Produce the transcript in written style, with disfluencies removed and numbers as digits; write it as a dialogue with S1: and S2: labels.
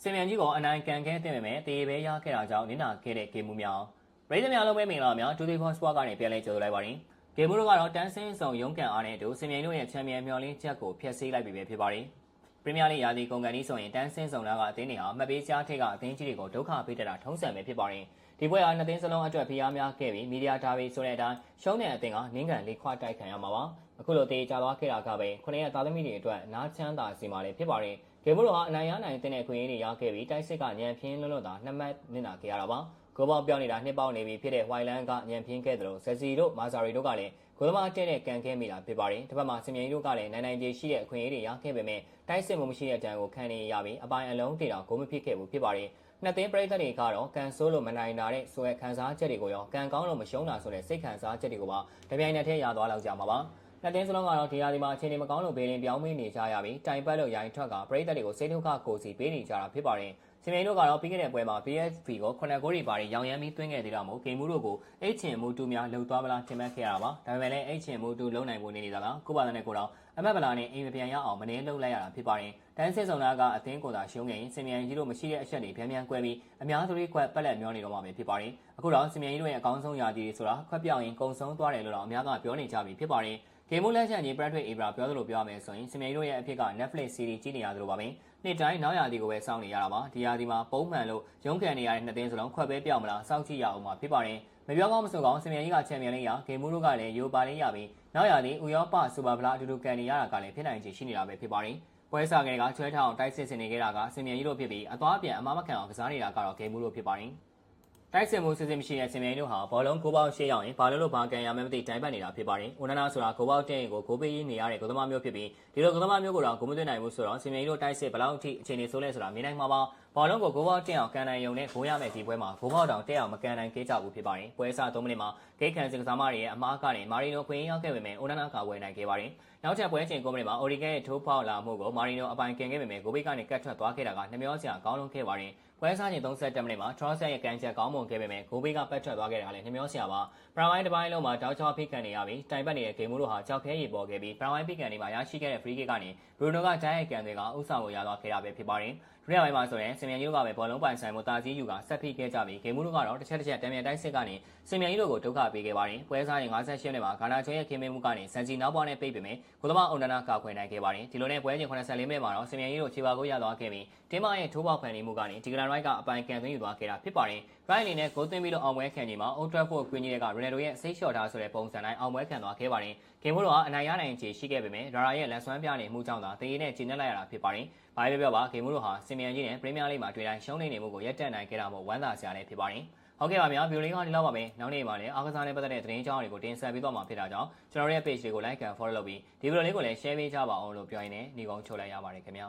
S1: စင်မြန်ကြီးကအနိုင်ကန်ခဲ့တဲ့ပေမဲ့တေးပဲရခဲ့တာကြောင့်နင်းနာခဲ့တဲ့ဂိမ်းမှုများပရိသတ်များလုံးပဲမင်္ဂလာများဒူဒီဖော့စပွားကနေပြန်လဲကြိုဆိုလိုက်ပါတယ်ဂိမ်းမှုတို့ကတော့တန်းစင်းဆောင်ရုံးကန်အားနဲ့အတူစင်မြန်တို့ရဲ့ချန်ပီယံမျှော်လင့်ချက်ကိုဖျက်ဆီးလိုက်ပြီပဲဖြစ်ပါတယ်ပရီးမီးယားလိဂ်ရာသီကုန်ကန်ဤဆိုရင်တန်းစင်းဆောင်လာကအသင်းတွေဟာမှတ်ပေးကြားထိပ်ကအသင်းကြီးတွေကိုဒုက္ခပေးတတ်တာထုံးစံပဲဖြစ်ပါတယ်ဒီပွဲဟာနှစ်သင်းစလုံးအတွက်ဖိအားများခဲ့ပြီးမီဒီယာဒါဘီဆိုတဲ့အတိုင်းရှုံးတဲ့အသင်းကနင်းကန်လေးခွာတိုက်ခံရမှာပါအခုလိုတေးကြသွားခဲ့တာကပဲခုနှစ်ရက်သားသမီးတွေအတွက်နားချမ်းသာစီမာလည်းဖြစ်ပါတယ်ဂိမ်းမှုတို့ဟာအနိုင်ရနိုင်တဲ့ခွင့်ရတွေရခဲ့ပြီးတိုက်စစ်ကညံပြင်းလွတ်လွတ်သာနှစ်မှတ်နစ်နာခဲ့ရတာပါဂိုးပေါင်းပြောင်းနေတာနှစ်ပေါက်နေပြီဖြစ်တဲ့ဝိုင်လန်ကညံပြင်းခဲ့တယ်လို့ဇက်စီတို့မာဇာရီတို့ကလည်းဂိုးသမားတဲ့ကန်ခဲ့မိတာဖြစ်ပါတယ်တစ်ဖက်မှာစင်မြန်တို့ကလည်းနိုင်ကြေးရှိတဲ့အခွင့်အရေးတွေရခဲ့ပေမဲ့တိုက်စစ်မှုမရှိတဲ့တန်ကိုခံနေရပြီးအပိုင်းအလုံးတေတောင်ဂိုးမဖြစ်ခဲ့ဘူးဖြစ်ပါတယ်နှစ်သိန်းပရိသတ်တွေကတော့ကန်ဆိုးလို့မနိုင်တာတဲ့ဆိုရခံစားချက်တွေကိုရောကန်ကောင်းလို့မရှုံးတာဆိုတဲ့စိတ်ခံစားချက်တွေကိုပါတပြိုင်နက်တည်းရသွားလောက်ကြမှာပါနှစ်သိန်းစလုံးကတော့ဒီရာဒီမှာအခြေအနေမကောင်းလို့ဘေးလင်းပြောင်းမနေကြရပြီးတိုင်ပတ်လို့ရိုင်းထွက်ကပရိသတ်တွေကိုစိတ်ဒုက္ခကိုစီပေးနေကြတာဖြစ်ပါတယ်စင်မြိုင်တို့ကတော့ပြီးခဲ့တဲ့ပွဲမှာ PSV ကို9ဂိုးတွေပါရောင်ရမ်းပြီးသွင်းခဲ့သေးတာမို့ဂိမ်းမှုတို့ကိုအိတ်ချင်မှုတူများလှုပ်သွားမလားထင်မှတ်ခဲ့ရတာပါဒါပေမဲ့လည်းအိတ်ချင်မှုတူလုံးနိုင်ဖို့နေနေတာကကိုပါတဲ့ကိုတော့အမတ်ဗလာနဲ့အိမ်မပြန်ရအောင်မနှဲလှုပ်လိုက်ရတာဖြစ်ပါတယ်တန်းစစ်ဆောင်သားကအသင်းကိုသာရှုံးခဲ့ရင်စင်မြိုင်ကြီးတို့မရှိတဲ့အချက်တွေပြန်ကွဲပြီးအများစုတွေကွက်ပက်လက်မျောနေတော့မှာပဲဖြစ်ပါတယ်အခုတော့စင်မြိုင်ကြီးတို့ရဲ့အကောင်းဆုံးရာသီဆိုတာခွက်ပြောင်းရင်ကုံဆုံးသွားတယ်လို့တော့အများကပြောနေကြပြီဖြစ်ပါတယ်ဂိမ်းမလက်ချန်ကြီးပရက်ထွေအေဘရာပြောသလိုပြောရမယ်ဆိုရင်စင်မြိုင်တို့ရဲ့အဖြစ်က Netflix series ကြည့်နေရသလိုပါပဲနှစ်တိုင်းနောက်ရာသီကိုပဲစောင့်နေရတာပါဒီရာသီမှာပုံမှန်လို့ရုံးကန်နေရတဲ့နှစ်သင်းစလုံးခွက်ပဲပြောင်းမလားစောင့်ကြည့်ရအောင်ပါဖြစ်ပါတယ်မပြောကောင်းမဆိုကောင်းစင်မြိုင်ကြီးကချန်ပီယံလိဂ်ရဂိမ်းမှုတို့ကလည်းယူပါလိရပြီးနောက်ရာသီဥရောပစူပါဖလားအတူတူကန်နေရတာကလည်းဖြစ်နိုင်ချေရှိနေတာပဲဖြစ်ပါတယ်ပွဲစားကလေးကချွဲထောင်တိုက်စစ်နေခဲ့တာကစင်မြိုင်ကြီးတို့ဖြစ်ပြီးအသွားပြန်အမမခံအောင်ကစားနေတာကတော့ဂိမ်းမှုတို့ဖြစ်ပါတယ်တိုက်စစ်မှုစစ်စစ်မရှိတဲ့စင်မြိုင်တို့ဟာဘောလုံးကိုပေါက်ရှေ့ရောက်ရင်ဘာလို့ဘာကန်ရမှန်းမသိတိုင်ပတ်နေတာဖြစ်ပါတယ်။ဦးနနာဆိုတာကိုပေါက်တဲ့ရင်ကိုဂိုးပေးရင်းနေရတဲ့ကိုသမားမျိုးဖြစ်ပြီးဒီလိုကိုသမားမျိုးကိုတော့ဂိုးမသွင်းနိုင်ဘူးဆိုတော့စင်မြိုင်တို့တိုက်စစ်ဘလောက်အထိအခြေအနေဆိုးလဲဆိုတာမြင်နိုင်မှာပါ။ဘောလုံးကိုဂိုးပေါက်တဲ့အောင်ကန်နိုင်ရုံနဲ့ဂိုးရမယ်ဒီပွဲမှာဂိုးပေါက်တောင်တဲ့အောင်မကန်နိုင်ခဲ့ကြဘူးဖြစ်ပါတယ်။ပွဲစား3မိနစ်မှာဂိတ်ခံစကစားမတွေရဲ့အမားကနေမာရီနိုခွင့်ရောက်ခဲ့ပေမဲ့ဦးနနာကဝယ်နိုင်ခဲ့ပါတယ်။နောက်ချက်ပွဲချိန်9မိနစ်မှာအိုရီဂန်ရဲ့ထိုးဖောက်လာမှုကိုမာရီနိုအပိုင်ကန်ခဲ့ပေမဲ့ဂိုးဘေးကနေကတ်ထွက်သွားခဲ့တာကနှမျောစရာကောင်းလုံးခဲ့ပါတယ်။ပွဲစားချိန်37မိနစ်မှာ Trossard ရဲ့ကန်ချက်ကောင်းမွန်ခဲ့ပေမဲ့ဂိုးဘေးကပတ်ထွက်သွားခဲ့တာလည်းနှမျောစရာပါပရမိုင်းတစ်ပိုင်းလုံးမှာတောက်ချောဖိကန်နေရပြီးတိုင်ပတ်နေတဲ့ဂိမ်းမှုတို့ဟာကြောက်ခဲရေပေါ်ခဲ့ပြီးပရမိုင်းဖိကန်တွေမှာရရှိခဲ့တဲ့ free kick ကနေဘရူနိုကဂျိုင်းရဲ့ကန်တွေကဥဆောင်ကိုရသွားခဲ့တာပဲဖြစ်ပါတယ်ဒုတိယပိုင်းမှာဆိုရင်စင်မြန်ကြီးတို့ကပဲဘောလုံးပိုင်ဆိုင်မှုတာကြီးယူကဆက်ဖိခဲ့ကြပြီးဂိမ်းမှုတို့ကတော့တစ်ချက်တန်မြန်တိုက်စစ်ကနေစင်မြန်ကြီးတို့ကိုဒုက္ခပေးခဲ့ပါတယ်ပွဲစားရင်58မိနစ်မှာဂါနာချွဲရဲ့ခင်မင်းမှုကနေစန်စီနောက်ပွားနဲ့ပိတ်ပေမဲ့ကိုသမားအုံဒနာကောက်ခွင့်နိုင်ခဲ့ပါတယ်ဒီလိုနဲ့ပွဲချိန်84မိနစ်မှာတော့စင်မြန်ကြီးတို့ခြေပါကိုရသွားခဲ့ပြီးတင်းမရဲ့ထိုးပေါက်ခံနေမှုကနေဒီဂလန်ရိုက်ကအပိုင်ကန်သွင်းယူသွားခဲ့တာဖြစ်ပါတယ်ရိုက်အနေနဲ့ဂိုးသွင်းပြီးတော့အောင်ပွဲခံချိန်မှာ Old Trafford ကွင်းကြီးတွေကရိုနယ်ဒိုရဲ့စိတ်လျှော့ထားဆိုတဲ့ပုံစံတိုင်းအောင်ပွဲခံသွားခဲ့ပါတယ်ဂိမ်းမှုတို့ကအနိုင်ရနိုင်ခြေရှိခဲ့ပေမဲ့ဒါရာရဲ့လက်စွမ်းပြနေမှုကြောင့်သာတေးနဲ့ကျင်းနေလိုက်ရတာဖြစ်ပါတယ်ဘာပဲပြောပါဂိမ်းမှုတို့ဟာစင်မြန်ကြီးနဲ့ပရီးမီးယားလိဂ်မှာတွေ့တိုင်းရှုံးနေမှုကိုရပ်တန့်နိုင်ခဲ့တာမို့ဝမ်းသာစရာလည်းဖြစ်ပါတယ်ဟုတ်ကဲ့ပါဗျာဗီဒီယိုလေးကဒီလောက်ပါပဲနောက်နေ့မှာလည်းအားကစားနဲ့ပတ်သက်တဲ့သတင်းအကြောင်းတွေကိုတင်ဆက်ပေးသွားမှာဖြစ်တာကြောင့်ကျွန်တော်ရဲ့ page လေးကို like and follow လုပ်ပြီးဒီဗီဒီယိုလေးကိုလည်း share ပေးကြပါအောင်လို့ပြောရင်းနဲ့ညီကုန်းချုပ်လိုက်ရပါတယ်ခင်ဗျာ